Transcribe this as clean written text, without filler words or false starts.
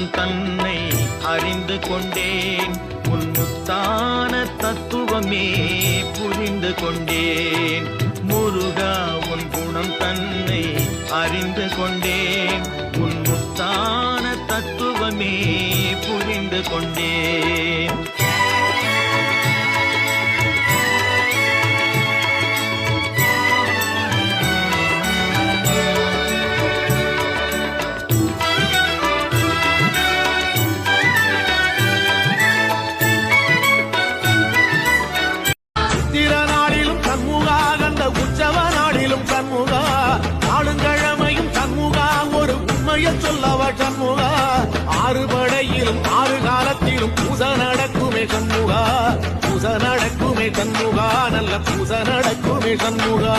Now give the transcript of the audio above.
குணம் தன்னை அறிந்து கொண்டேன். உன் முத்தான தத்துவமே புரிந்து கொண்டேன். முருகா உன் குணம் தன்னை அறிந்து கொண்டேன். உன் முத்தான தத்துவமே புரிந்து கொண்டேன். நாடிலும் சண்முகா, கண்ட உற்சவ நாடிலும் சண்முகா, நாடுங்கிழமையும் சண்முகா, ஒரு உண்மையை சொல்லவ சண்முகா. ஆறு படையிலும் ஆறு காலத்திலும் பூச நடக்குமே சண்முகா, பூச நடக்குமே சண்முகா, நல்ல பூச நடக்குமே சண்முகா.